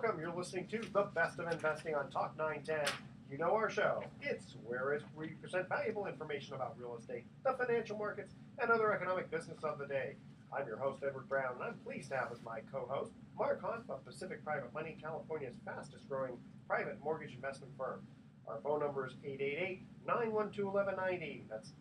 Welcome. You're listening to The Best of Investing on Talk 910. You know our show. It's where we present valuable information about real estate, the financial markets, and other economic business of the day. I'm your host, Edward Brown, and I'm pleased to have as my co-host Mark Hunt of Pacific Private Money, California's fastest-growing private mortgage investment firm. Our phone number is 888-912-1190. That's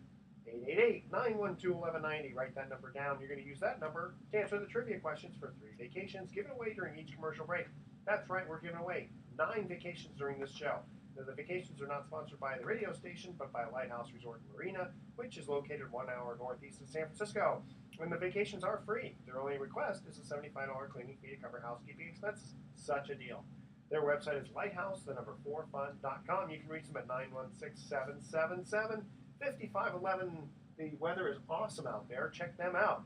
888-912-1190. Write that number down. You're going to use that number to answer the trivia questions for 3 vacations given away during each commercial break. That's right, we're giving away 9 vacations during this show. Now, the vacations are not sponsored by the radio station, but by Lighthouse Resort and Marina, which is located 1 hour northeast of San Francisco. And the vacations are free. Their only request is a $75 cleaning fee to cover housekeeping expenses. Such a deal. Their website is lighthouse4fun.com. You can reach them at 916-777-5511. The weather is awesome out there. Check them out.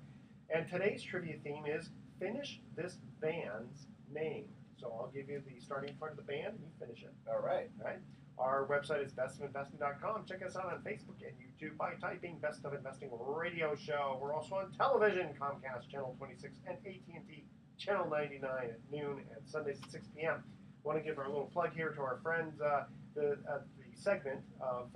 And today's trivia theme is Finish This Band's Name. So I'll give you the starting part of the band and you finish it. All right. All right. Our website is bestofinvesting.com. Check us out on Facebook and YouTube by typing Best of Investing Radio Show. We're also on television, Comcast Channel 26 and AT&T Channel 99 at noon and Sundays at 6 p.m. Want to give our little plug here to our friends. The segment of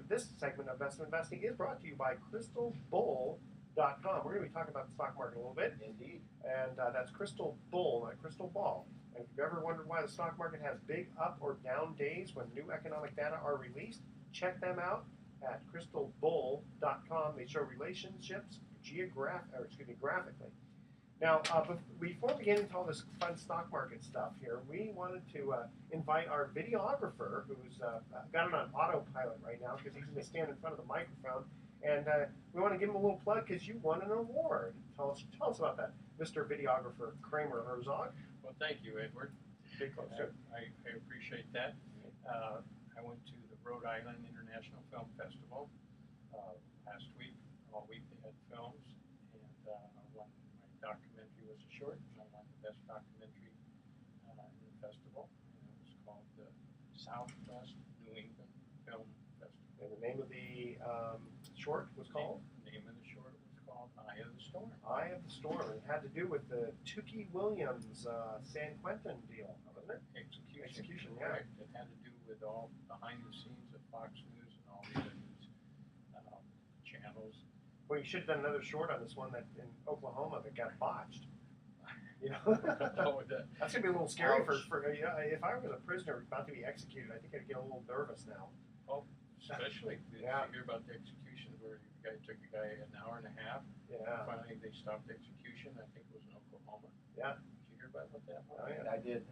this segment of Best of Investing is brought to you by crystalbull.com. We're going to be talking about the stock market a little bit. Indeed. And that's Crystal Bull, not Crystal Ball. And if you've ever wondered why the stock market has big up or down days when new economic data are released, check them out at crystalbull.com. They show relationships graphically. Now, before we get into all this fun stock market stuff here, we wanted to invite our videographer, who's got it on autopilot right now because he's going to stand in front of the microphone. And we want to give him a little plug because you won an award. Tell us about that, Mr. Videographer Kramer Herzog. Well, thank you, Edward. Big close. I appreciate that. I went to the Rhode Island International Film Festival last week. All week they had films, and my documentary was a short, and I won the best documentary in the festival, and it was called the Southwest New England Film Festival. And the name of the short was called? The name of the short was called Eye of the Storm. Eye of the Storm. It had to do with the Tukey Williams San Quentin deal, wasn't it? Execution, yeah. Right. It had to do with all behind the scenes of Fox News and all the other news channels. Well, you should have done another short on this one that in Oklahoma that got botched. You know, that's gonna be a little scary for if I was a prisoner about to be executed. I think I'd get a little nervous now. Oh, especially if yeah. you hear about the execution where the guy took a guy an hour and a half. Yeah. Finally, they stopped the execution. I think it was in Oklahoma. Yeah. Did you hear about what that was? Oh, yeah. I did.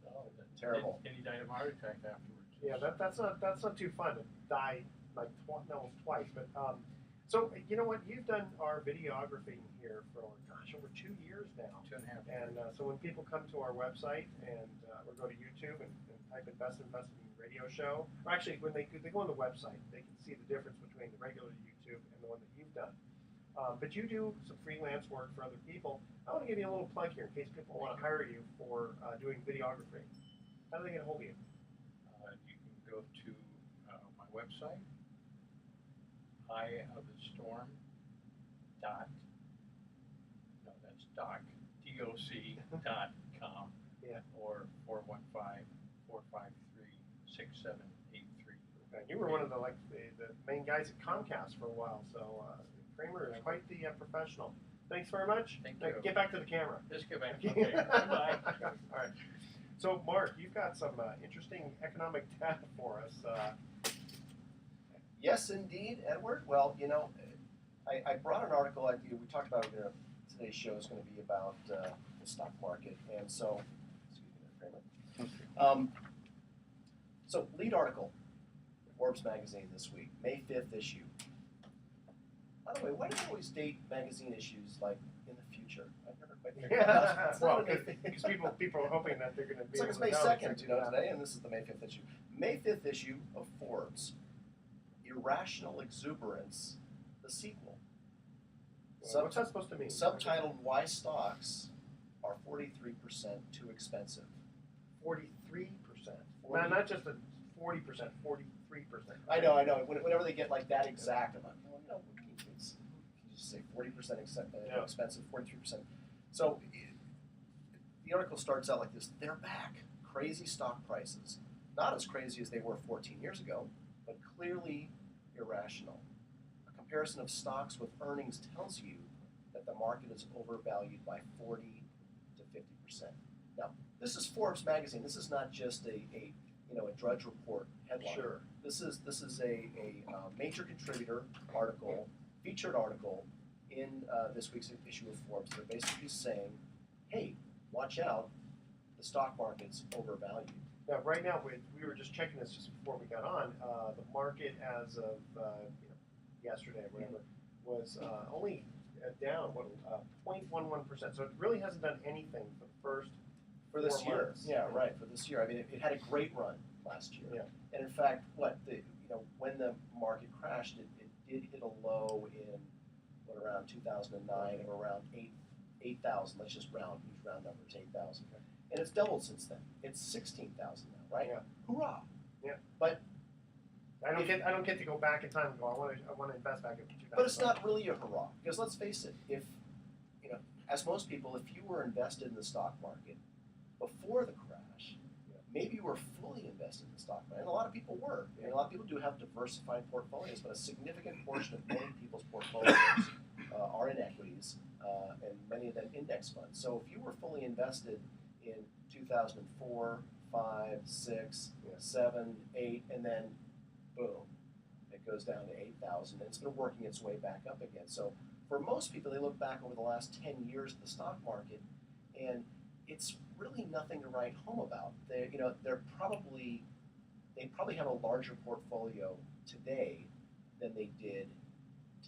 Oh, terrible. And he died of a heart attack afterwards. Yeah, that's not too fun to die like almost twice. But so you know what? You've done our videography here for over 2 years now. 2.5 years. And so when people come to our website and or go to YouTube and type in Best Investing Radio Show, or actually when they go on the website, they can see the difference between the regular YouTube and the one that you've done. But you do some freelance work for other people. I want to give you a little plug here in case people want to hire you for doing videography. How do they get a hold of you? You can go to my website, eyeofthestorm doc.com, yeah. Or 415-453-6783. Okay. You were one of the main guys at Comcast for a while, so Kramer is quite the professional. Thanks very much. Thank you. Get back to the camera. Let's get back. Okay. Bye. All right. So, Mark, you've got some interesting economic data for us. Yes, indeed, Edward. Well, you know, I brought an article. We talked about today's show is going to be about the stock market, and so, excuse me, Kramer. So, lead article, Forbes magazine this week, May 5th issue. By the way, why do they always date magazine issues like in the future? I've never quite figured it out. It's Well, not a- because people are hoping that they're going to be It's like able it's to May know 2nd, today, and this is the May 5th issue. May 5th issue of Forbes, Irrational Exuberance, the sequel. What's that supposed to mean? Subtitled, Why Stocks Are 43% Too Expensive. 43%. Man, not just a 40%, 43%. I know. Whenever they get like that exact, I'm like, well, you know, can you just say 40% expensive, 43%. So the article starts out like this: they're back, crazy stock prices, not as crazy as they were 14 years ago, but clearly irrational. A comparison of stocks with earnings tells you that the market is overvalued by 40 to 50%. Now, this is Forbes magazine. This is not just a Drudge Report headline. Sure. This is a major contributor article, featured article in this week's issue of Forbes. They're basically saying, hey, watch out, the stock market's overvalued. Now, right now, we were just checking this just before we got on. The market as of yesterday or whatever was only down 0.11%. So it really hasn't done anything for the first For this 4 year, months. yeah, right. For this year, I mean, it had a great run last year. Yeah. And in fact, when the market crashed, it did hit a low in around 2009 of around 8,000. Let's just use round numbers, 8,000. Okay. And it's doubled since then. It's 16,000 now, right? Yeah. Hoorah! Yeah. But I don't get to go back in time and go, I want to invest back in 2000. But it's not really a hurrah, because let's face it, if as most people, if you were invested in the stock market before the crash, maybe you were fully invested in the stock market, and a lot of people were. I mean, a lot of people do have diversified portfolios, but a significant portion of many people's portfolios are in equities, and many of them index funds. So if you were fully invested in 2004, 5, 6, 7, 8, and then boom, it goes down to 8,000, and it's been working its way back up again. So for most people, they look back over the last 10 years of the stock market, and it's really nothing to write home about. They probably have a larger portfolio today than they did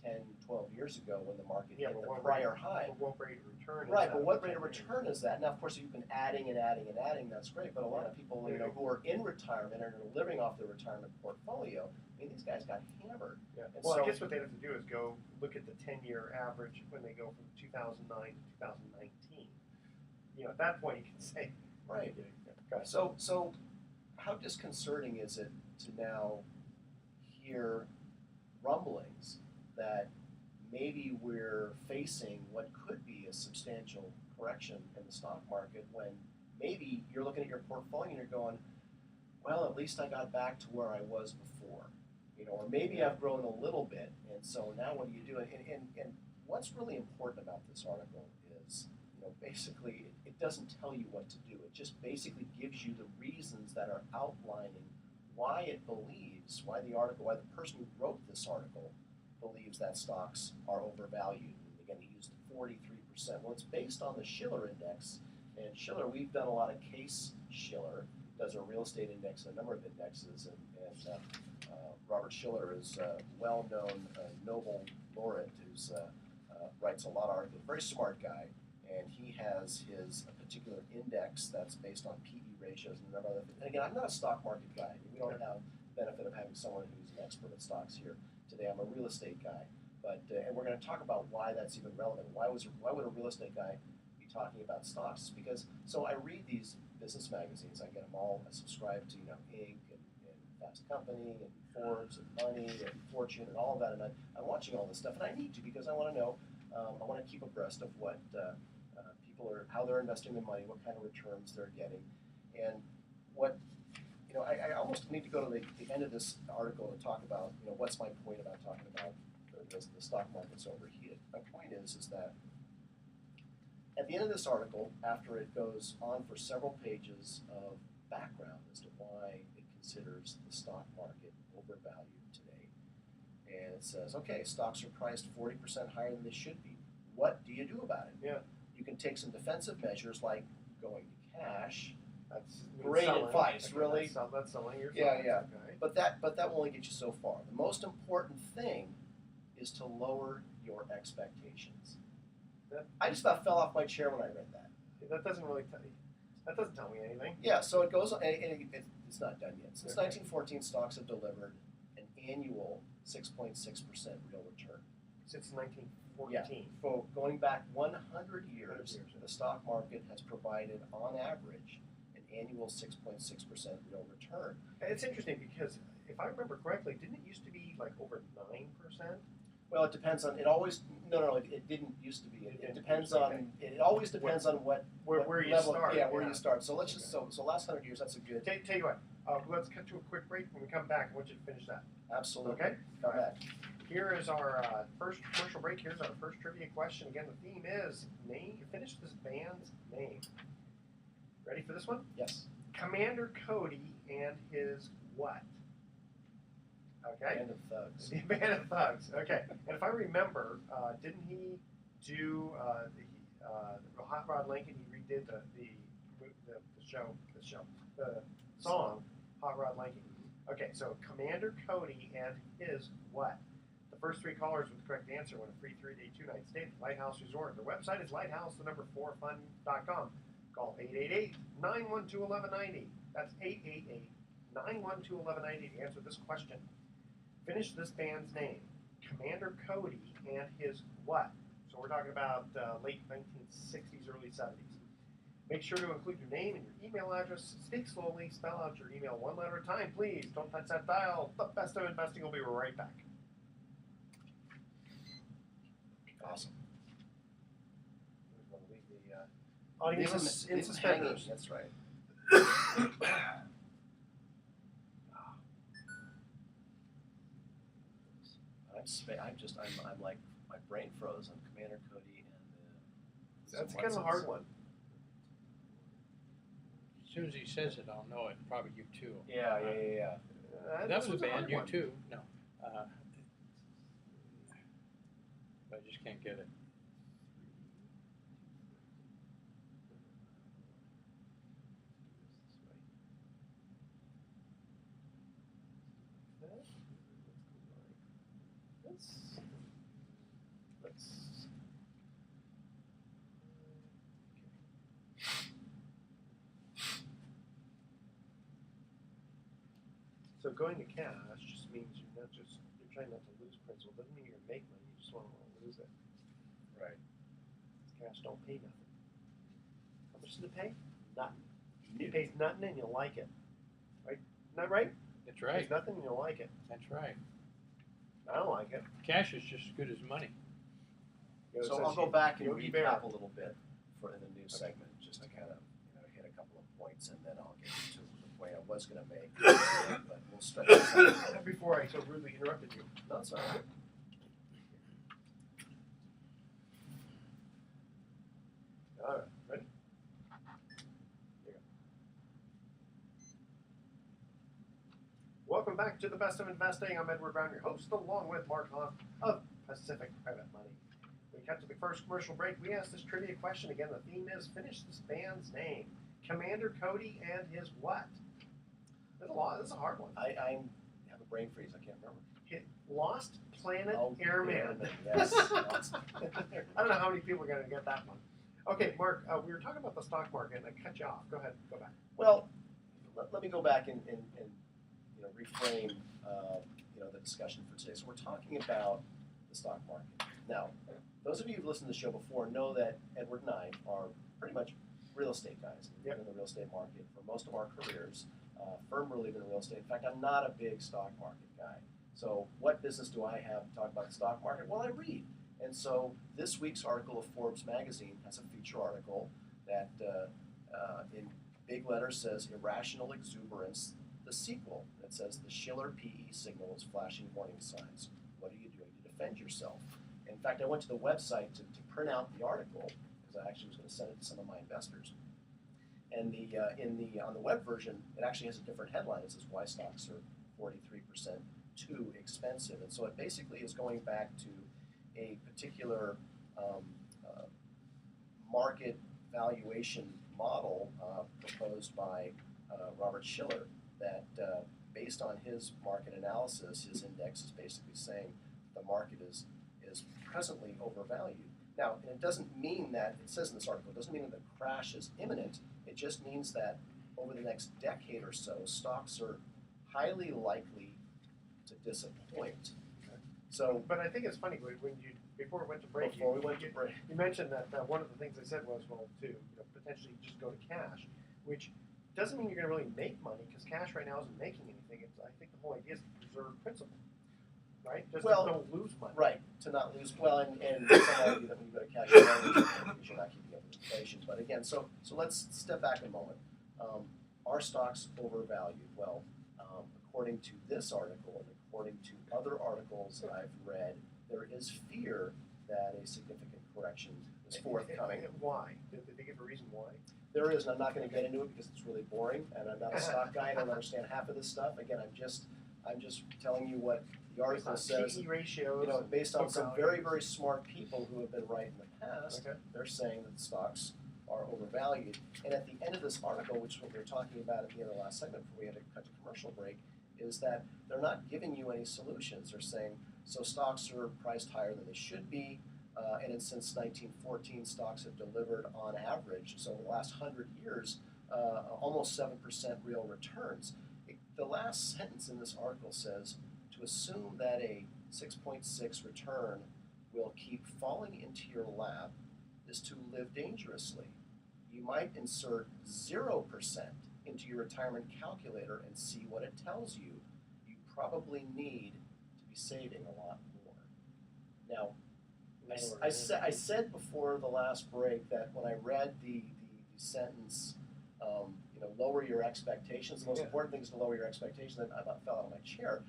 10, 12 years ago when the market hit the prior high. But what rate of return is Right, that? but what rate of return is that? Now, of course, you've been adding and adding and adding, that's great, but a lot of people who are in retirement and are living off their retirement portfolio, I mean, these guys got hammered. Yeah. And Well, so, I guess what they have to do is go look at the 10-year average when they go from 2009 to 2019. At that point, you can say, right. Go ahead. So how disconcerting is it to now hear rumblings that maybe we're facing what could be a substantial correction in the stock market, when maybe you're looking at your portfolio and you're going, well, at least I got back to where I was before, or maybe I've grown a little bit, and so now what do you do? And what's really important about this article is, basically it doesn't tell you what to do. It just basically gives you the reasons that are outlining why it believes, why the person who wrote this article believes that stocks are overvalued. And again, he used 43%. Well, it's based on the Shiller Index. And Shiller, we've done a lot of case Shiller, does a real estate index and a number of indexes. And Robert Shiller is a well-known Nobel laureate who writes a lot of articles, very smart guy. And he has a particular index that's based on PE ratios and a number of other things. And again, I'm not a stock market guy. We don't have the benefit of having someone who's an expert at stocks here today. I'm a real estate guy, but and we're going to talk about why that's even relevant. Why would a real estate guy be talking about stocks? Because I read these business magazines. I get them all. I subscribe to Inc. and Fast Company and Forbes and Money and Fortune and all of that. And I'm watching all this stuff, and I need to, because I want to know. I want to keep abreast of what people are, how they're investing their money, what kind of returns they're getting, and what. I almost need to go to the end of this article to talk about, what's my point about talking about the stock market's overheated. My point is that at the end of this article, after it goes on for several pages of background as to why it considers the stock market overvalued today, and it says, okay, stocks are priced 40% higher than they should be. What do you do about it? Yeah. You can take some defensive measures like going to cash. That's Great selling. advice, really. That's selling your Yeah, stocks, yeah. Okay. But that will only get you so far. The most important thing is to lower your expectations. I just about fell off my chair when I read that. That doesn't really tell you. That doesn't tell me anything. Yeah, so it goes on, and it's not done yet. Since 1914, stocks have delivered an annual 6.6% real return. Since 1914. Yeah, so going back 100 years, the stock market has provided, on average, an annual 6.6% real return. It's interesting because if I remember correctly, didn't it used to be like over 9%? Well, it depends on. It always no. It didn't used to be. It depends on. It always depends on what where you level. start. Yeah, where you start. So let's just so last 100 years. That's a good. Tell you what. Let's cut to a quick break. When we come back, I want you to finish that. Absolutely. Okay. Come back. Here is our first commercial break. Here's our first trivia question. Again, the theme is finish this band's name. Ready for this one? Yes. Commander Cody and his what? Okay. Band of Thugs. The Band of Thugs. Okay. And if I remember, didn't he do the Hot Rod Lincoln? He redid the song Hot Rod Lincoln. Okay. So Commander Cody and his what? The first three callers with the correct answer win a free 3-day 2-night stay at the Lighthouse Resort. Their website is lighthouse4fun.com. Call 888-912-1190. That's 888-912-1190 to answer this question. Finish this band's name. Commander Cody and his what? So we're talking about late 1960s, early 70s. Make sure to include your name and your email address. Speak slowly. Spell out your email one letter at a time, please. Don't touch that dial. The Best of Investing will be right back. Awesome. We're going to leave the audience in Leave them hanging. suspenders. That's right. I'm like, my brain froze on Commander Cody and That's kind of a hard one. As soon as he says it, I'll know it. Probably you too. Yeah. That was a band. hard You one. too. No. I just can't get it. So going to cash just means you're trying not to lose principal. Doesn't mean you're going to make money. You just want to lose it. Right. Cash don't pay nothing. How much does it pay? Nothing. It pays nothing and you'll like it. Right? Isn't that right? That's It right. pays nothing and you'll like it. That's right. I don't like it. Cash is just as good as money. You know, So it I'll says go back and Yogi Bear. recap a little bit in the new segment, just to kind of hit a couple of points, and then I'll get to the point I was going to make. But we'll stretch this out. Before I so rudely interrupted you. No, it's all right. All right, ready? Here you go. Welcome back to the Best of Investing. I'm Edward Brown, your host, along with Mark Hoff of Pacific Private Money. We cut to the first commercial break. We asked this trivia question again. The theme is finish this band's name. Commander Cody and his what? There's a lot. This is a hard one. I have a brain freeze. I can't remember. Lost Planet Oh, Airman. Yes. I don't know how many people are going to get that one. Okay, Mark, we were talking about the stock market, and I cut you off. Go ahead. Go back. Well, let me go back and reframe the discussion for today. So we're talking about the stock market. Now, those of you who've listened to the show before know that Edward and I are pretty much real estate guys. We've been in the real estate market for most of our careers. Firmly been in real estate. In fact, I'm not a big stock market guy. So what business do I have to talk about the stock market? Well, I read. And so this week's article of Forbes magazine has a feature article that in big letters says Irrational Exuberance, the sequel. That says the Schiller PE signal is flashing warning signs. What are you doing to defend yourself? In fact, I went to the website to print out the article because I actually was going to send it to some of my investors. And on the web version, it actually has a different headline. It says why stocks are 43% too expensive. And so it basically is going back to a particular market valuation model proposed by Robert Schiller that based on his market analysis, his index is basically saying the market is presently overvalued. Now, and it doesn't mean that, it says in this article, it doesn't mean that the crash is imminent. It just means that over the next decade or so, stocks are highly likely to disappoint. So, But I think it's funny when you before we went to break, you mentioned that one of the things they said was, well, to potentially just go to cash, which doesn't mean you're going to really make money because cash right now isn't making anything. I think the whole idea is to preserve principal. right? Just Well, don't lose money. Right, to not lose, well, and some argue that when you go to cash flow, because you're not keeping up with inflation. But again, so let's step back a moment. Are stocks overvalued? Well, according to this article and according to other articles that I've read, there is fear that a significant correction is forthcoming. Why? Did they give a reason why? There is, and I'm not going to get into it because it's really boring, and I'm not a stock guy. I don't understand half of this stuff. Again, I'm just telling you what the article says. PE ratios, you know, based on some values. very, very smart people who have been right in the past. Okay. They're saying that the stocks are overvalued. And at the end of this article, which is what we were talking about at the end of the last segment before we had to cut to commercial break, is that they're not giving you any solutions. They're saying, so stocks are priced higher than they should be. And since 1914, stocks have delivered on average, so in the last 100 years, almost 7% real returns. The last sentence in this article says, to assume that a 6.6 return will keep falling into your lap is to live dangerously. You might insert 0% into your retirement calculator and see what it tells you. You probably need to be saving a lot more. Now, I said before the last break that when I read the sentence, lower your expectations, the most important thing is to lower your expectations, I about fell out of my chair.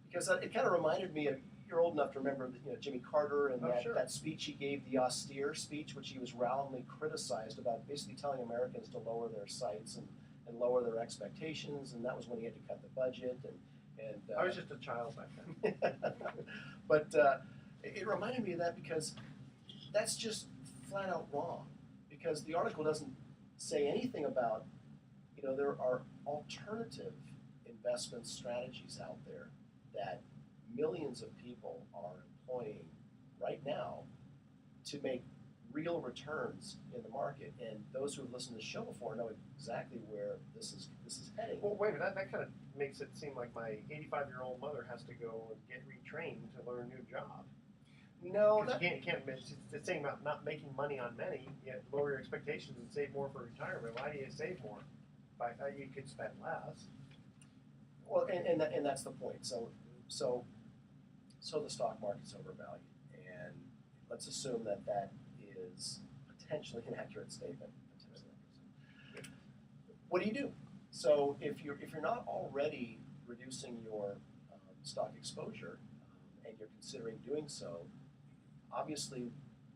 Because it kind of reminded me of, you're old enough to remember Jimmy Carter and that speech he gave, the austere speech, which he was roundly criticized about, basically telling Americans to lower their sights and lower their expectations, and that was when he had to cut the budget. And I was just a child back then. But it reminded me of that because that's just flat out wrong. Because the article doesn't say anything about, there are alternative investment strategies out there that millions of people are employing right now to make real returns in the market. And those who have listened to the show before know exactly where this is heading. Well, wait a minute, that kind of makes it seem like my 85-year-old mother has to go and get retrained to learn a new job. No, you can't. It's saying about not making money on many, yet lower your expectations and save more for retirement. Why do you save more? You could spend less. Well, and that's the point. So the stock market's overvalued, and let's assume that is potentially an accurate statement. What do you do? So if you're not already reducing your stock exposure, and you're considering doing so, obviously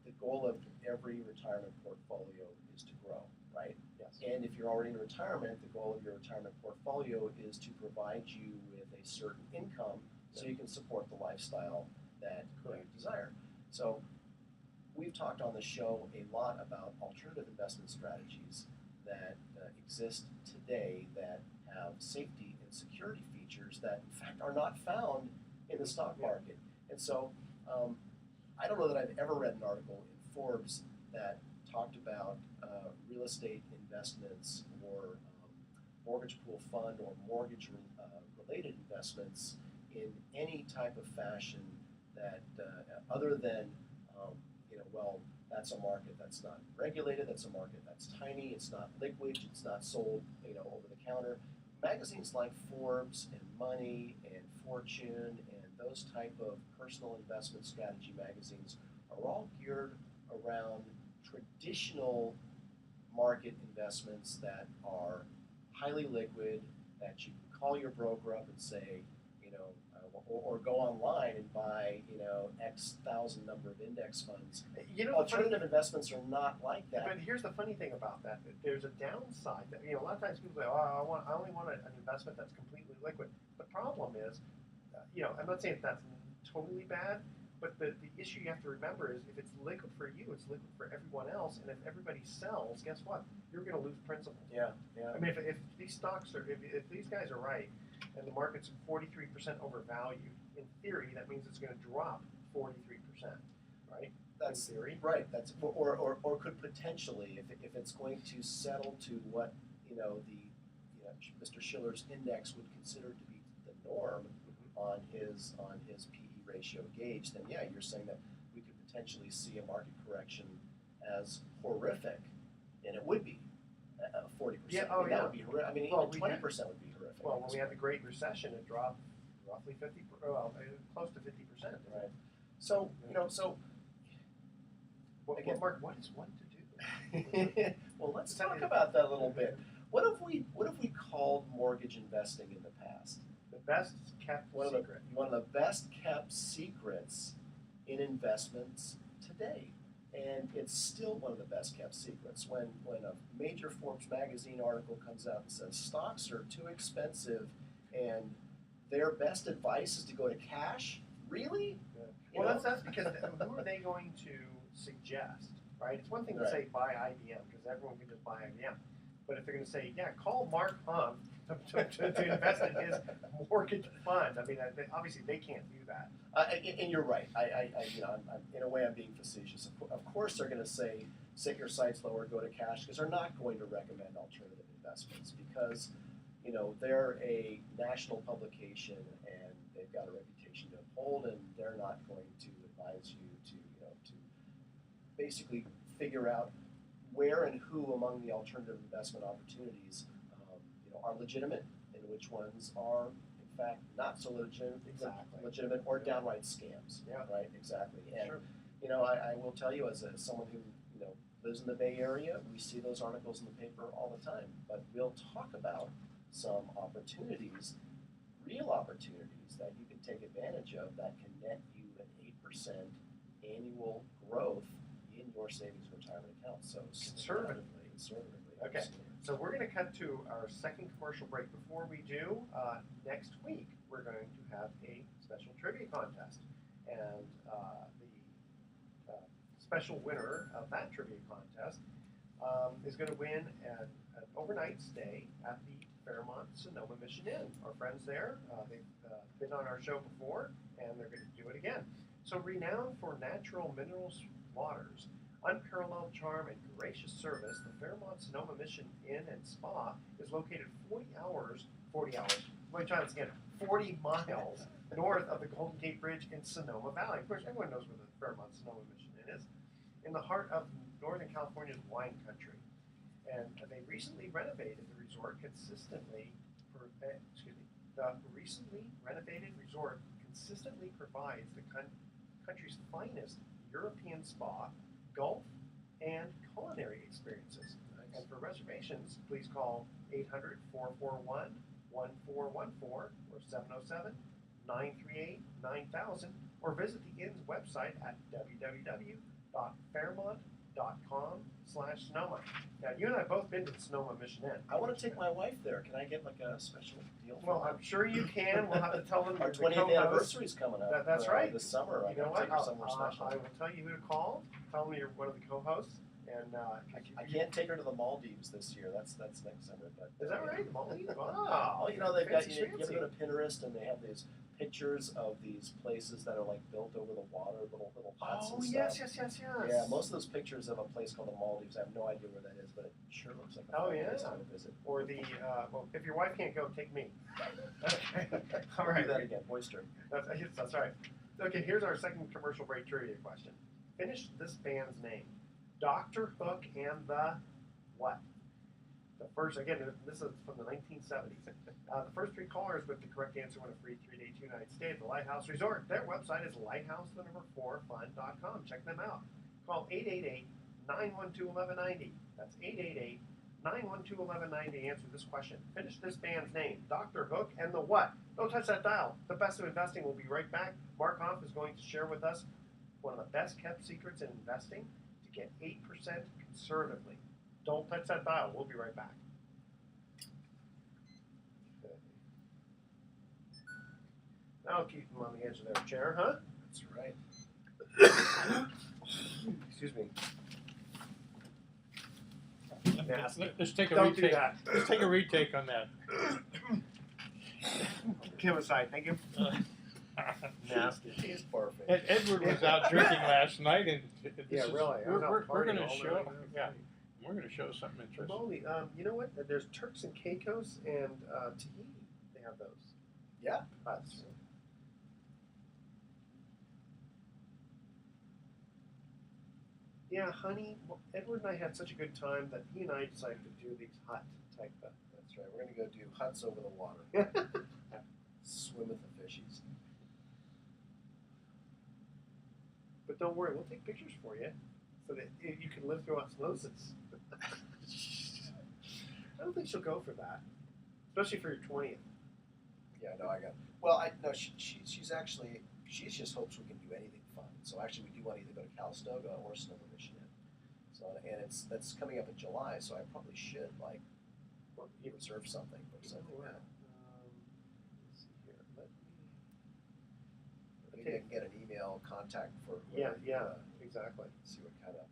the goal of every retirement portfolio is to grow, right? Yes. And if you're already in retirement, the goal of your retirement portfolio is to provide you with a certain income so you can support the lifestyle that you desire. So we've talked on the show a lot about alternative investment strategies that exist today that have safety and security features that in fact are not found in the stock market. And so I don't know that I've ever read an article in Forbes that talked about real estate investments or mortgage pool fund or mortgage related investments in any type of fashion that other than well, that's a market that's not regulated, that's a market that's tiny, it's not liquid, it's not sold over the counter. Magazines like Forbes and Money and Fortune and those type of personal investment strategy magazines are all geared around traditional market investments that are highly liquid, that you can call your broker up and say, or go online and buy, X thousand number of index funds. Alternative investments are not like that. But here's the funny thing about that. There's a downside. That, a lot of times people say, oh, I only want an investment that's completely liquid. The problem is, I'm not saying that's totally bad, but the issue you have to remember is if it's liquid for you, it's liquid for everyone else. And if everybody sells, guess what? You're going to lose principal. Yeah. I mean, if these stocks are, if these guys are right, and the market's 43% overvalued, in theory, that means it's going to drop 43%, right? That's in theory. Right. That's or could potentially, if it's going to settle to what Mr. Schiller's index would consider to be the norm on his PE ratio gauge, then yeah, you're saying that we could potentially see a market correction as horrific, and it would be 40%. Yeah. That would be horrific. I mean, even 20% would be horrific. Well, when we had the Great Recession, it dropped roughly 50, well, close to 50%. Right. So again, Mark, what is one to do? well, let's talk about that a little bit. What have we called mortgage investing in the past? The best kept secret. One of the best kept secrets in investments today. And it's still one of the best kept secrets. When a major Forbes magazine article comes out and says stocks are too expensive and their best advice is to go to cash, really? Yeah. You Well, know? that's because who are they going to suggest, right? It's one thing to Right. say buy IBM because everyone can just buy IBM. But if they're going to say, yeah, call Mark Humph to invest in his mortgage fund, I mean, obviously they can't do that. And you're right. I'm in a way, I'm being facetious. Of course, they're going to say, set your sights lower, go to cash, because they're not going to recommend alternative investments because, they're a national publication and they've got a reputation to uphold, and they're not going to advise you to basically figure out where and who among the alternative investment opportunities, are legitimate and which ones are in fact not so legitimate or downright scams. Yeah. Right. Exactly. And Sure. I will tell you as someone who lives in the Bay Area, we see those articles in the paper all the time. But we'll talk about some opportunities, real opportunities that you can take advantage of that can net you an 8% annual growth in your savings and retirement account. So conservatively. Okay. So we're going to cut to our second commercial break. Before we do, next week we're going to have a special trivia contest, and the special winner of that trivia contest is going to win an overnight stay at the Fairmont Sonoma Mission Inn. Our friends there, they've been on our show before, and they're going to do it again. So renowned for natural minerals waters, unparalleled charm and gracious service, the Fairmont Sonoma Mission Inn and Spa is located 40 miles north of the Golden Gate Bridge in Sonoma Valley. Of course, everyone knows where the Fairmont Sonoma Mission Inn is, in the heart of Northern California's wine country. And they recently renovated the resort the recently renovated resort consistently provides the country's finest European spa, golf, and culinary experiences. Nice. And for reservations, please call 800-441-1414 or 707-938-9000 or visit the inn's website at www.fairmont.com/Sonoma. Now, you and I have both been to the Sonoma Mission Inn. I want to take my wife there. Can I get like a special deal? Well, I'm sure you can. We'll have to tell them our the 20th co-host. anniversary is coming up. That's right. This summer. You know what? Take her somewhere special. I will tell you who to call. Tell them you're one of the co-hosts. And I can't take her to the Maldives this year. That's next summer. But is that right? Maldives? Wow. Well, they've got you fancy. go to Pinterest and they have these pictures of these places that are like built over the water, little huts and stuff. Yes. Yeah, most of those pictures of a place called the Maldives. I have no idea where that is, but it sure looks like a fun place to visit. Or the well, if your wife can't go, take me. Okay. All right. Do that again, boy's turn. That's right. Okay, here's our second commercial break trivia question. Finish this band's name. Dr. Hook and the what? The first, again, this is from the 1970s. The first three callers with the correct answer win a free 3-day 2-night stay at the Lighthouse Resort. Their website is lighthouse4fun.com. Check them out. Call 888-912-1190. That's 888-912-1190. Answer this question. Finish this band's name. Dr. Hook and the what? Don't touch that dial. The Best of Investing will be right back. Mark Humph is going to share with us one of the best kept secrets in investing to get 8% conservatively. Don't touch that dial. We'll be right back. Now keep them on the edge of their chair, huh? That's right. Excuse me. Let's take a Don't retake. do that. Let's take a retake on that. Kim aside, thank you. Nasty. He's perfect. Edward was out drinking last night, and Really. we're going to all show. night. Yeah, we're going to show something interesting. Moly, you know what? There's Turks and Caicos and Tahiti. They have those. Yeah. Huts. Yeah, honey. Well, Edward and I had such a good time that he and I decided to do these hut type. That's right. We're going to go do huts over the water. swim with the fishies. But don't worry, we'll take pictures for you so that you can live through osmosis. I don't think she'll go for that, especially for your 20th. Yeah, no, I got. Well, I no, she's actually she just hopes we can do anything fun. So actually, we do want to either go to Calistoga or Sonoma, Michigan. So and that's coming up in July. So I probably should like reserve something or something. Let's see here. Maybe I can get an email contact for Yeah, whoever, exactly. see what kind of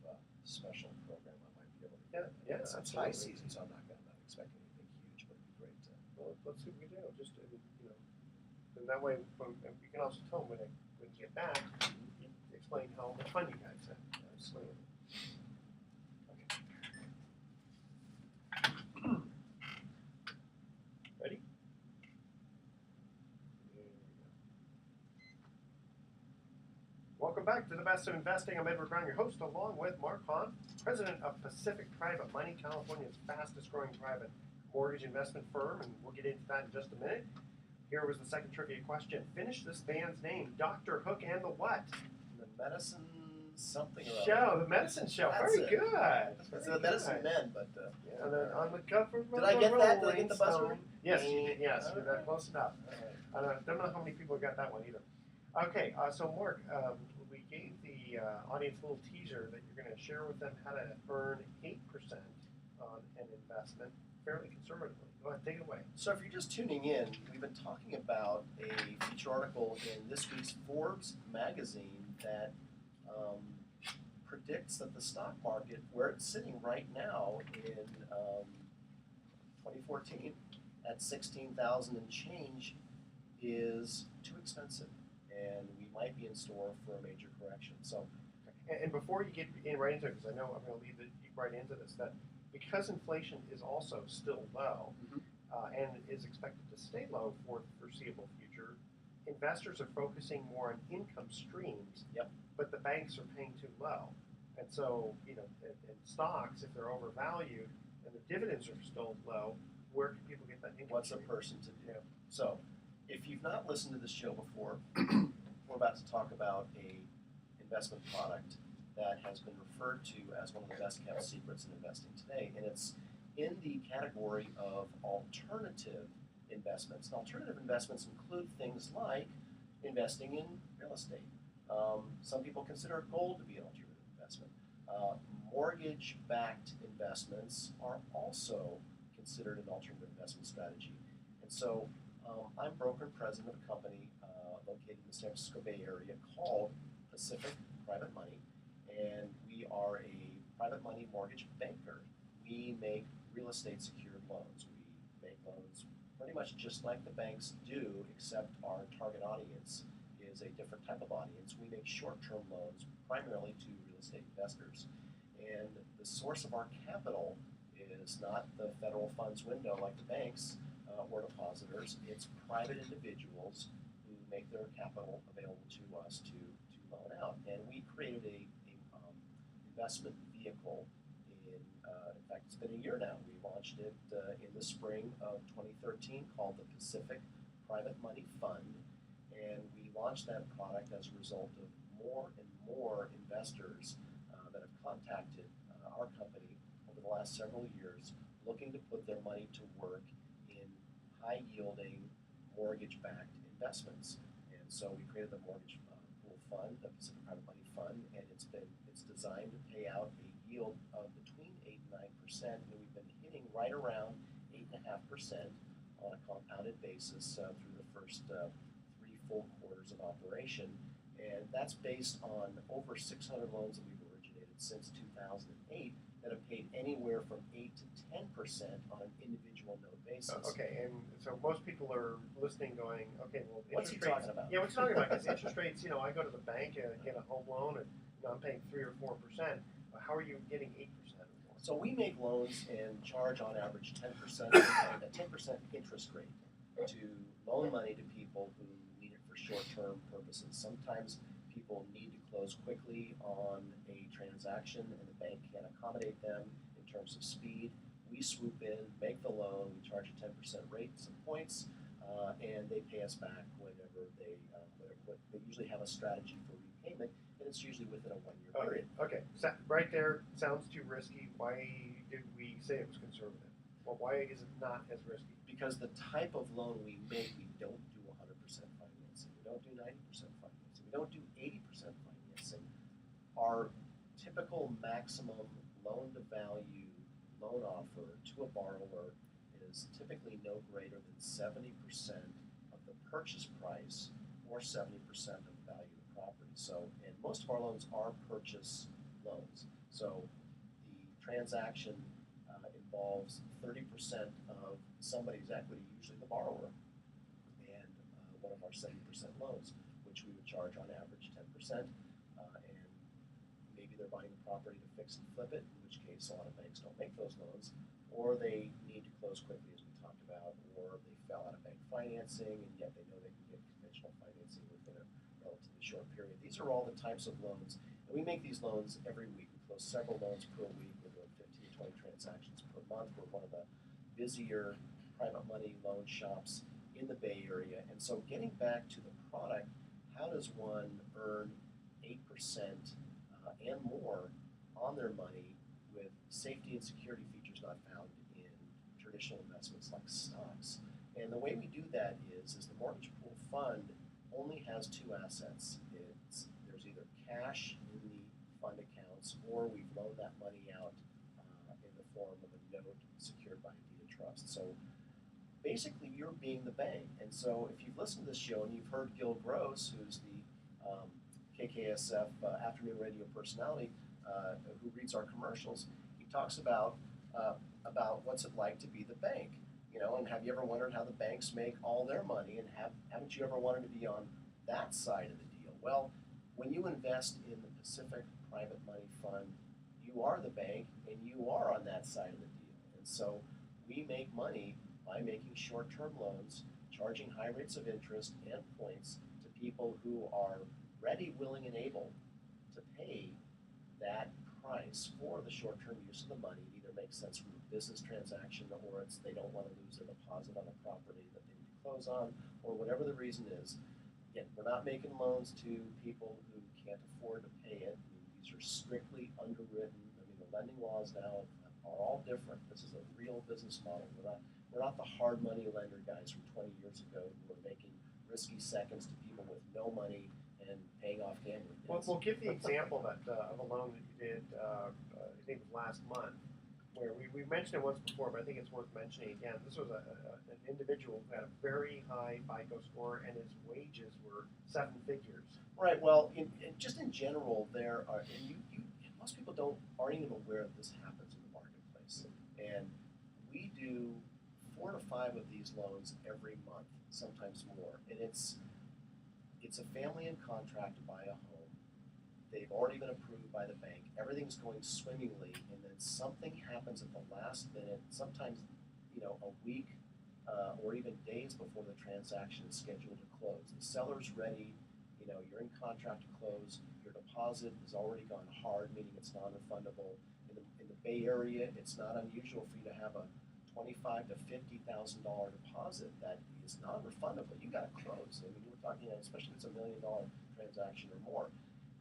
special program I might be able to Yeah, get. yeah, It's absolutely. high season, so I'm not expecting anything huge, but it'd be great to. Well, let's see what we can do. Just and that way, and we can also tell them when you get back, you explain how much fun you guys had. Absolutely. Okay. Ready? Welcome back to the Best of Investing. I'm Edward Brown, your host, along with Mark Hahn, president of Pacific Private Money, California's fastest growing private mortgage investment firm, and we'll get into that in just a minute. Here was the second trivia question. Finish this band's name, Dr. Hook and the what? The medicine something or other. Show, the medicine show. That's Very it. good. It's Very the medicine good. men, but Yeah, and then on the cover of Did I get that? Did I Rolling get the buzzword? Stone. Yes, you did. Yes, you got Alright. close enough. I don't know how many people got that one either. Okay, so Mark, we gave the audience a little teaser that you're going to share with them how to earn 8% on an investment fairly conservatively. Go ahead, take it away. So if you're just tuning in, we've been talking about a feature article in this week's Forbes magazine that predicts that the stock market, where it's sitting right now in 2014 at 16,000 and change, is too expensive, and we might be in store for a major correction. So, And before you get in right into it, because I know I'm going to lead you right into this, that because inflation is also still low and is expected to stay low for the foreseeable future, investors are focusing more on income streams, but the banks are paying too low. And so, in stocks, if they're overvalued and the dividends are still low, where can people get that income what's a stream? person to do? So, if you've not listened to this show before, we're about to talk about a investment product that has been referred to as one of the best kept secrets in investing today, and it's in the category of alternative investments. And alternative investments include things like investing in real estate. Some people consider gold to be an alternative investment. Mortgage-backed investments are also considered an alternative investment strategy. And so I'm broker and president of a company located in the San Francisco Bay Area called Pacific Private Money, and we are a private money mortgage banker. We make real estate secured loans. We make loans pretty much just like the banks do, except our target audience is a different type of audience. We make short-term loans primarily to real estate investors. And the source of our capital is not the federal funds window like the banks or depositors. It's private individuals who make their capital available to us to loan out. And we created a investment vehicle in fact, it's been a year now. We launched it in the spring of 2013 called the Pacific Private Money Fund. And we launched that product as a result of more and more investors that have contacted our company over the last several years looking to put their money to work in high-yielding mortgage-backed investments. And so we created the mortgage pool fund, the Pacific Private Money Fund, and it's designed to pay out a yield of between 8 and 9%, and we've been hitting right around 8.5% on a compounded basis through the first 3 full quarters of operation. And that's based on over 600 loans that we've originated since 2008 that have paid anywhere from 8 to 10% on an individual note basis. Okay, and so most people are listening going, okay, well, What's he interest rates. talking about? Yeah, what's he talking about? Because interest rates, I go to the bank and get a home loan and I'm paying 3 or 4%. How are you getting 8% or more? So we make loans and charge on average 10%, a 10% interest rate to loan money to people who need it for short-term purposes. Sometimes people need to close quickly on a transaction and the bank can't accommodate them in terms of speed. We swoop in, make the loan, we charge a 10% rate, some points. and they pay us back whenever they usually have a strategy for repayment, and it's usually within a 1 year period. Okay. Right there sounds too risky. Why did we say it was conservative? Well, why is it not as risky? Because the type of loan we make, we don't do 100% financing. We don't do 90% financing. We don't do 80% financing. Our typical maximum loan-to-value loan offer to a borrower is typically no greater than 70% of the purchase price or 70% of the value of the property. So, and most of our loans are purchase loans. So the transaction involves 30% of somebody's equity, usually the borrower, and one of our 70% loans, which we would charge on average 10%. And maybe they're buying the property to fix and flip it, in which case a lot of banks don't make those loans, or they need to close quickly, as we talked about, or they fell out of bank financing, and yet they know they can get conventional financing within a relatively short period. These are all the types of loans, and we make these loans every week. We close several loans per week. We're doing 15 to 20 transactions per month. We're one of the busier private money loan shops in the Bay Area. And so getting back to the product, how does one earn 8% and more on their money with safety and security features not found in traditional investments like stocks? And the way we do that is the mortgage pool fund only has two assets. There's either cash in the fund accounts, or we've loaned that money out in the form of a note secured by a deed of trust. So basically, you're being the bank. And so if you've listened to this show and you've heard Gil Gross, who's the KKSF afternoon radio personality who reads our commercials, he talks about what's it like to be the bank. You know, and have you ever wondered how the banks make all their money, and haven't you ever wanted to be on that side of the deal? Well, when you invest in the Pacific Private Money Fund, you are the bank, and you are on that side of the deal. And so we make money by making short-term loans, charging high rates of interest and points to people who are ready, willing, and able to pay that price for the short-term use of the money. It either makes sense from a business transaction, or it's they don't want to lose their deposit on a property that they need to close on, or whatever the reason is. Again, we're not making loans to people who can't afford to pay it. I mean, these are strictly underwritten. I mean, the lending laws now are all different. This is a real business model. We're not the hard money lender guys from 20 years ago who were making risky seconds to people with no money and paying off gambling debts. Well, give the example that of a loan that you did, I think it was last month, where we mentioned it once before, but I think it's worth mentioning again. This was an individual who had a very high FICO score, and his wages were 7 figures. Right. Well, just in general, there are, and most people aren't even aware that this happens in the marketplace. And we do 4 to 5 of these loans every month, sometimes more. And it's a family in contract to buy a home. They've already been approved by the bank. Everything's going swimmingly, and then something happens at the last minute, sometimes, a week or even days before the transaction is scheduled to close. The seller's ready, you're in contract to close, your deposit has already gone hard, meaning it's non-refundable. In the Bay Area, it's not unusual for you to have a $25,000 to $50,000 deposit that is non-refundable. You got to close. I mean, we're talking, especially if it's $1 million transaction or more.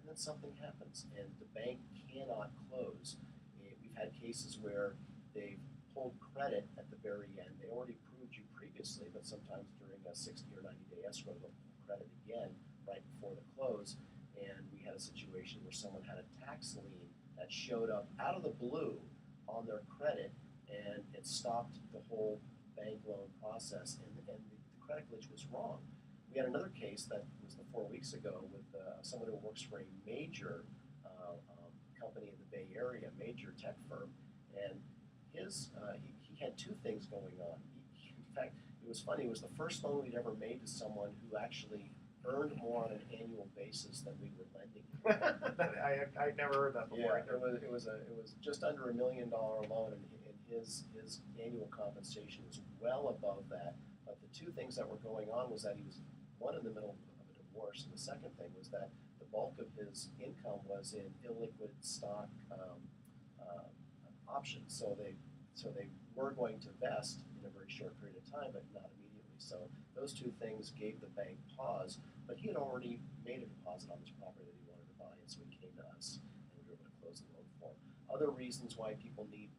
And then something happens, and the bank cannot close. We've had cases where they've pulled credit at the very end. They already approved you previously, but sometimes during a 60 or 90-day escrow, they'll pull credit again right before the close. And we had a situation where someone had a tax lien that showed up out of the blue on their credit, and it stopped the whole bank loan process, and the credit glitch was wrong. We had another case that was 4 weeks ago with someone who works for a major company in the Bay Area, a major tech firm, and he had 2 things going on. In fact, it was funny. It was the first loan we'd ever made to someone who actually earned more on an annual basis than we were lending. I'd never heard that before. Yeah, it was just under $1 million loan, and his annual compensation was well above that. But the 2 things that were going on was that he was, one, in the middle of a divorce, and the second thing was that the bulk of his income was in illiquid stock options. So they were going to vest in a very short period of time, but not immediately. So Those two things gave the bank pause, but he had already made a deposit on this property that he wanted to buy, and so he came to us, and we were able to close the loan for him. Other reasons why people need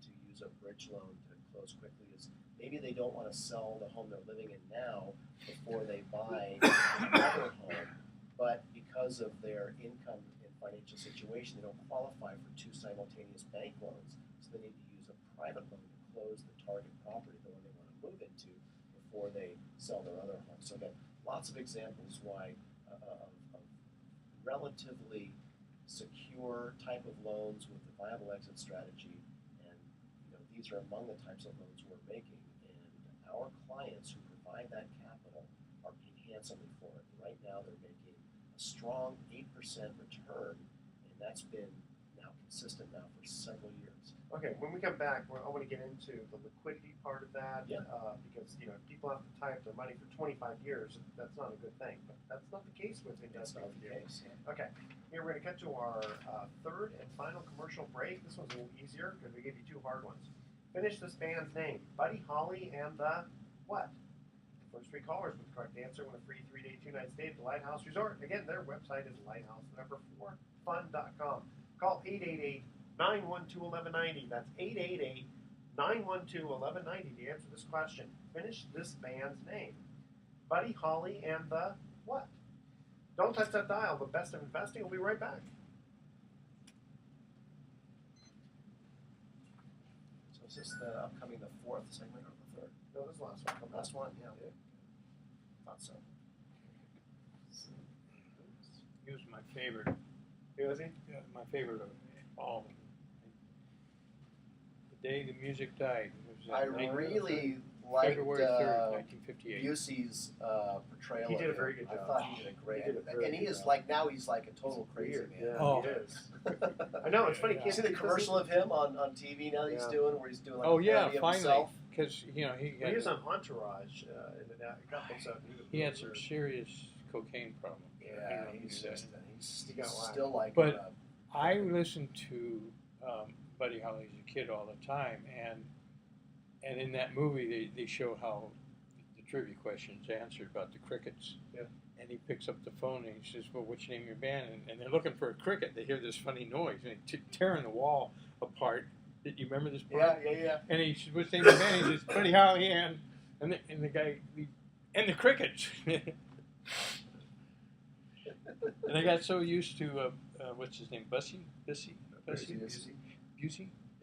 to use a bridge loan to close quickly is maybe they don't want to sell the home they're living in now before they buy another home, but because of their income and financial situation, they don't qualify for two simultaneous bank loans, so they need to use a private loan to close the target property, the one they want to move into, before they sell their other home. So again, lots of examples why of relatively secure type of loans with a viable exit strategy, and these are among the types of loans we're making, and our clients who provide that capital are paying handsomely for it. Right now they're making a strong 8% return, and that's been now consistent now for several years. Okay, when we come back, I want to get into the liquidity part of that, because if people have to tie up their money for 25 years, that's not a good thing. But that's not the case with industrial deals. Okay, here we're going to cut to our third and final commercial break. This one's a little easier because we gave you two hard ones. Finish this band's name: Buddy Holly and the what? The first three callers with the correct answer win a free 3-day, 2-night stay at the Lighthouse Resort. Again, their website is lighthouse4fun.com. Call 888-912-1190. That's 888-912-1190 to answer this question. Finish this band's name: Buddy Holly and the what? Don't touch that dial. The best of investing will be right back. So is this the upcoming, the fourth segment or the third? No, this is the last one. Last one, yeah. Thought so. He was my favorite. Who is he? Yeah, my favorite of all. The day the music died was I really liked February 3rd, 1958. Busey's portrayal. He did a of very him. good I job. thought he did a great. He did a very and he good is job. like now he's like a total crazy Weird. man. Yeah, Oh. he is. I know, it's funny. Yeah. You see the commercial of him on TV now that he's Yeah. doing, where he's doing like Oh a yeah, parody of finally, himself. because he Well, he was on Entourage in an episode. he had some serious cocaine problems. Yeah, he's got still like. But I listened to Buddy Holly as a kid all the time, and in that movie they show how the trivia questions answered about the crickets. Yeah. And he picks up the phone and he says, "Well, what's the name of your band?" And they're looking for a cricket. They hear this funny noise and they tearing the wall apart. Did you remember this part? Yeah. And he says, "What's the name of the band?" He says, "Buddy Holly and the guy and the crickets." And I got so used to what's his name, Busey.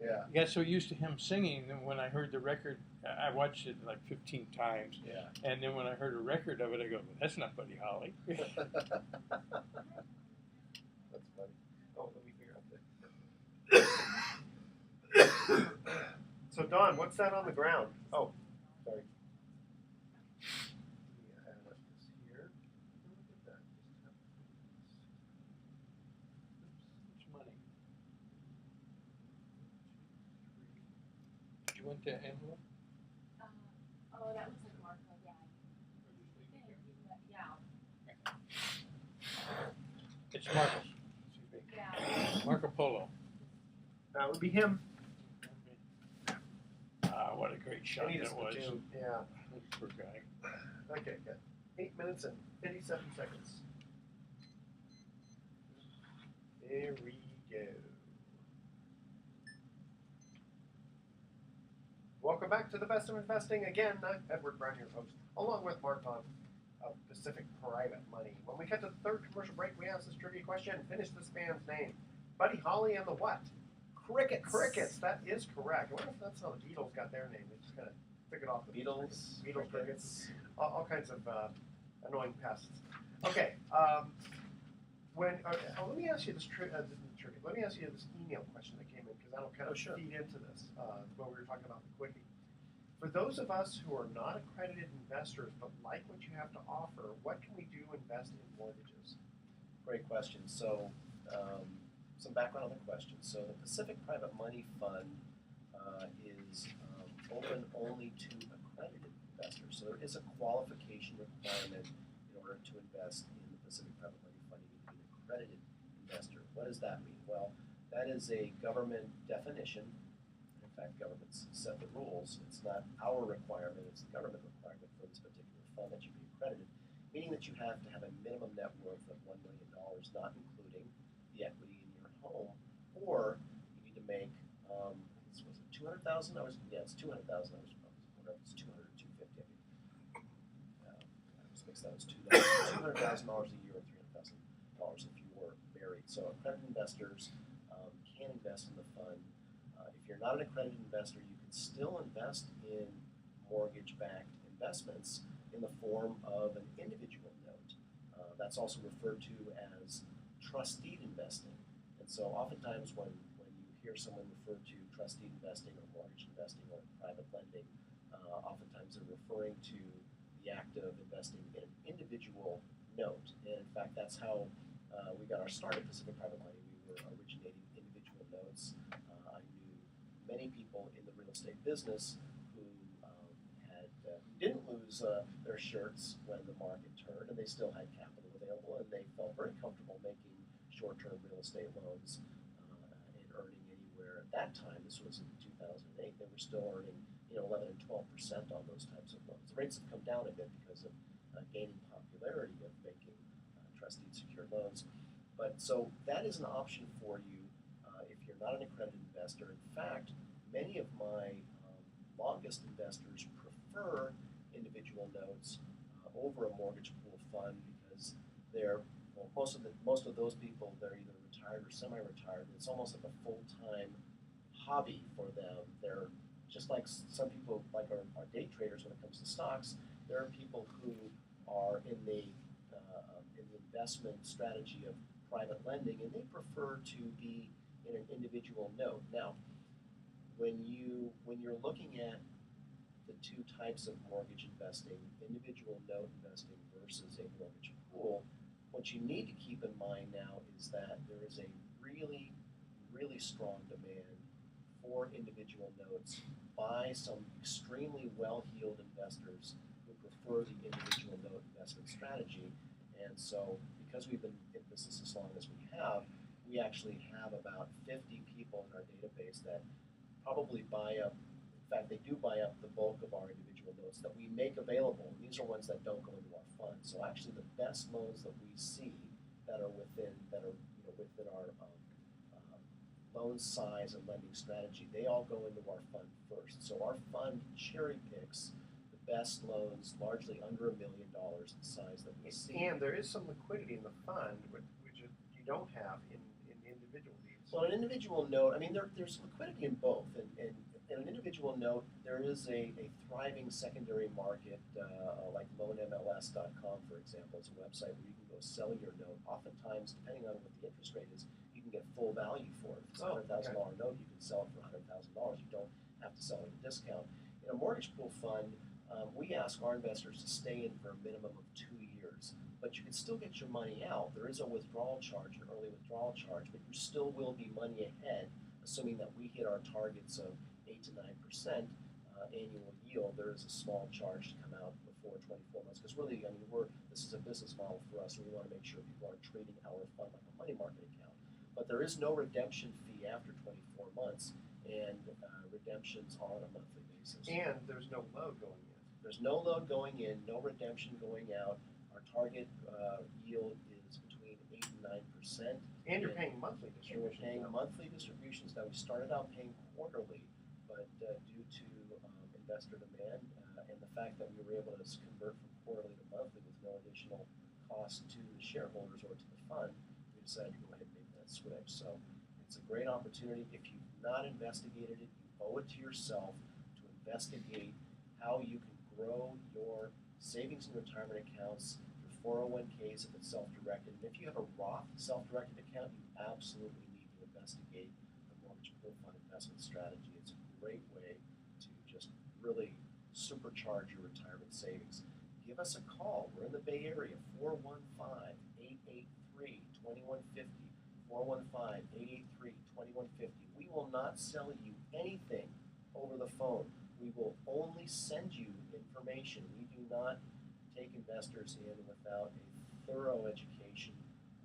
Yeah. I got so used to him singing, and when I heard the record, I watched it like 15 times. Yeah. And then when I heard a record of it, I go, "That's not Buddy Holly." That's funny. Oh, let me figure out this. So, Don, what's that on the ground? Oh, sorry. Yeah, I have this here. Look at that. It's money. Did you want that envelope? Oh, that was like Marco, yeah. Yeah. It's Marcos. Yeah. Marco Polo. That would be him. What a great shot And he that just was. platoon. Yeah. Poor guy. Okay, good. 8 minutes and 57 seconds. There we go. Welcome back to the Best of Investing. Again, I'm Edward Brown, your host, along with Mark Vaughn of Pacific Private Money. When we cut to the third commercial break, we ask this trivia question. Finish this band's name. Buddy Holly and the what? Crickets. Crickets. That is correct. I wonder if that's how the Beatles got their name. They just kind of took it off the Beatles. crickets. All kinds of annoying pests. Okay. Let me ask you this Let me ask you this email question that came in, because that'll kind of feed into this when we were talking about liquidity. For those of us who are not accredited investors but like what you have to offer, what can we do to invest in mortgages? Great question. So, some background on the question. So, the Pacific Private Money Fund is open only to accredited investors. So, there is a qualification requirement in order to invest in the Pacific Private Money Fund. You need to be an accredited investor. What does that mean? Well, that is a government definition. In fact, governments set the rules. It's not our requirement, it's the government requirement for this particular fund that you be accredited, meaning that you have to have a minimum net worth of $1 million, not including the equity in your home, or you need to make, was it 200,000? It's 200,000. I was wondering if it's 200 or 250. I think. I just mixed that. It was $200,000 a year or $300,000 if you were married. So accredited investors can invest in the fund. If you're not an accredited investor, you can still invest in mortgage-backed investments in the form of an individual note. That's also referred to as trustee investing. And so oftentimes when you hear someone refer to trustee investing or mortgage investing or private lending, oftentimes they're referring to the act of investing in an individual note. And in fact, that's how we got our start at Pacific Private Money. We were originating individual notes. I knew many people in the real estate business who didn't lose their shirts when the market turned, and they still had capital available, and they felt very comfortable making short-term real estate loans and earning anywhere at that time. This was in 2008. They were still earning 11 and 12% on those types of loans. The rates have come down a bit because of gaining popularity of making trustee secured loans. But so that is an option for you if you're not an accredited investor. In fact, many of my longest investors prefer individual notes over a mortgage pool fund because most of those people, they're either retired or semi-retired. It's almost like a full-time hobby for them. They're just like some people, like our day traders when it comes to stocks. There are people who are in the investment strategy of private lending, and they prefer to be in an individual note. Now, when you're looking at the two types of mortgage investing, individual note investing versus a mortgage pool, what you need to keep in mind now is that there is a really, really strong demand for individual notes by some extremely well-heeled investors who prefer the individual note investment strategy. And so, because we've been in business as long as we have, we actually have about 50 people in our database that probably buy up. In fact, they do buy up the bulk of our individual notes that we make available. And these are ones that don't go into our fund. So actually, the best loans that we see that are within our loan size and lending strategy, they all go into our fund first. So our fund cherry picks the best loans, largely under $1 million in size that we see. And there is some liquidity in the fund, which you don't have in individual needs. Well, an individual note, I mean, there's liquidity in both. And in an individual note, there is a thriving secondary market, like loanmls.com, for example. It's a website where you can go sell your note. Oftentimes, depending on what the interest rate is, you can get full value for it. If it's a $100,000 note, you can sell it for $100,000. You don't have to sell it at a discount. In a mortgage pool fund, we ask our investors to stay in for a minimum of 2 years. But you can still get your money out. There is a withdrawal charge, an early withdrawal charge, but you still will be money ahead, assuming that we hit our targets of 8 to 9% annual yield. There is a small charge to come out before 24 months, because really, I mean, this is a business model for us, and we want to make sure people aren't treating our fund like a money market account. But there is no redemption fee after 24 months, and redemptions are on a monthly basis. And there's no load going in. There's no load going in, no redemption going out. Our target yield is between 8 and 9%. And you're paying monthly And distributions. we're paying monthly distributions. Now, we started out paying quarterly, but due to investor demand and the fact that we were able to convert from quarterly to monthly with no additional cost to the shareholders or to the fund, we decided to go ahead and make that switch. So it's a great opportunity. If you've not investigated it, you owe it to yourself to investigate how you can grow your savings and retirement accounts, your 401ks if it's self-directed. And if you have a Roth self-directed account, you absolutely need to investigate the mortgage pool fund investment strategy. It's a great way to just really supercharge your retirement savings. Give us a call. We're in the Bay Area, 415-883-2150, 415-883-2150. We will not sell you anything over the phone. We will only send you information. We do not take investors in without a thorough education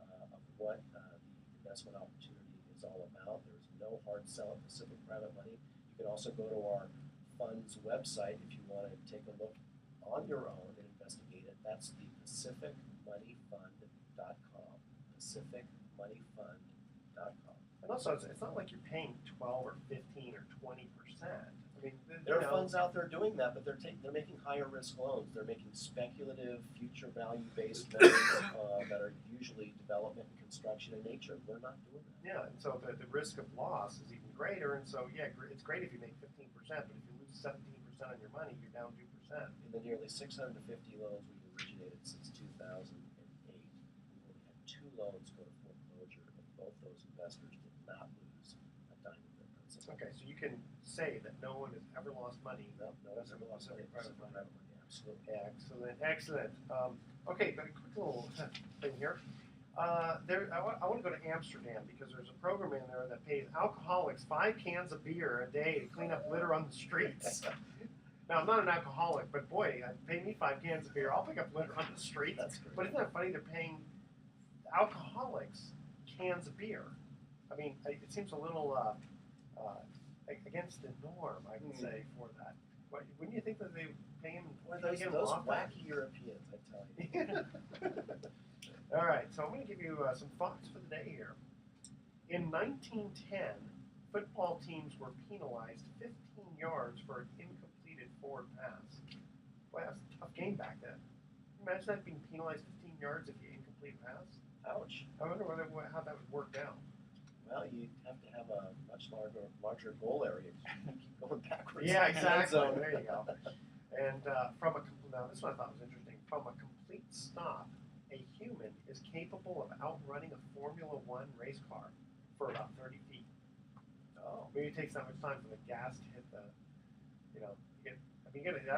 of what the investment opportunity is all about. There's no hard sell at Pacific Private Money. You can also go to our fund's website if you want to take a look on your own and investigate it. That's the pacificmoneyfund.com. pacificmoneyfund.com. And also, it's not like you're paying 12 or 15 or 20%. I mean, There are funds out there doing that, but they're making higher risk loans. They're making speculative, future value based loans that are usually development and construction in nature. We're not doing that. Yeah, and so the risk of loss is even greater. And so, yeah, it's great if you make 15%, but if you lose 17% on your money, you're down 2%. In the nearly 650 loans we've originated since 2008, we've only had 2 loans go to foreclosure, and both those investors did not lose a dime of their principal. Okay, so you can say that no one has ever lost money. No one's ever lost money. Private money. Private money, absolutely. Excellent. Okay, but a quick little thing here. I want to go to Amsterdam because there's a program in there that pays alcoholics 5 cans of beer a day to clean up litter on the streets. Now, I'm not an alcoholic, but boy, pay me 5 cans of beer, I'll pick up litter on the street. That's great. But isn't that funny? They're paying alcoholics cans of beer. I mean, it seems a little against the norm, I would say, for that. Wouldn't you think that they pay him? Boy, those wacky Europeans, I tell you. All right, so I'm going to give you some thoughts for the day here. In 1910, football teams were penalized 15 yards for an incompleted forward pass. Boy, that's a tough game back then. Imagine that being penalized 15 yards if you incomplete a pass. Ouch. I wonder how that would work out. Well, you have to have a much larger goal area. You keep going backwards. Yeah, in the end exactly. zone. There you go. And now this one I thought was interesting. From a complete stop, a human is capable of outrunning a Formula One race car for about 30 feet. Oh. Maybe it takes that much time for the gas to hit the, I don't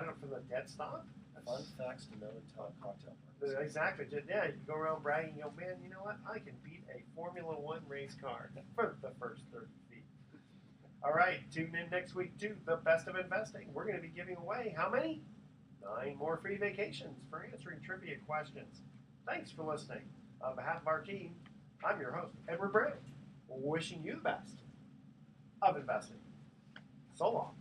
know, from the dead stop. Fun facts to know and tell at cocktail parties. Exactly. Yeah, you go around bragging, man, you know what? I can beat a Formula One race car for the first 30 feet. All right, tune in next week to The Best of Investing. We're going to be giving away how many? 9 more free vacations for answering trivia questions. Thanks for listening. On behalf of our team, I'm your host, Edward Brown, wishing you the best of investing. So long.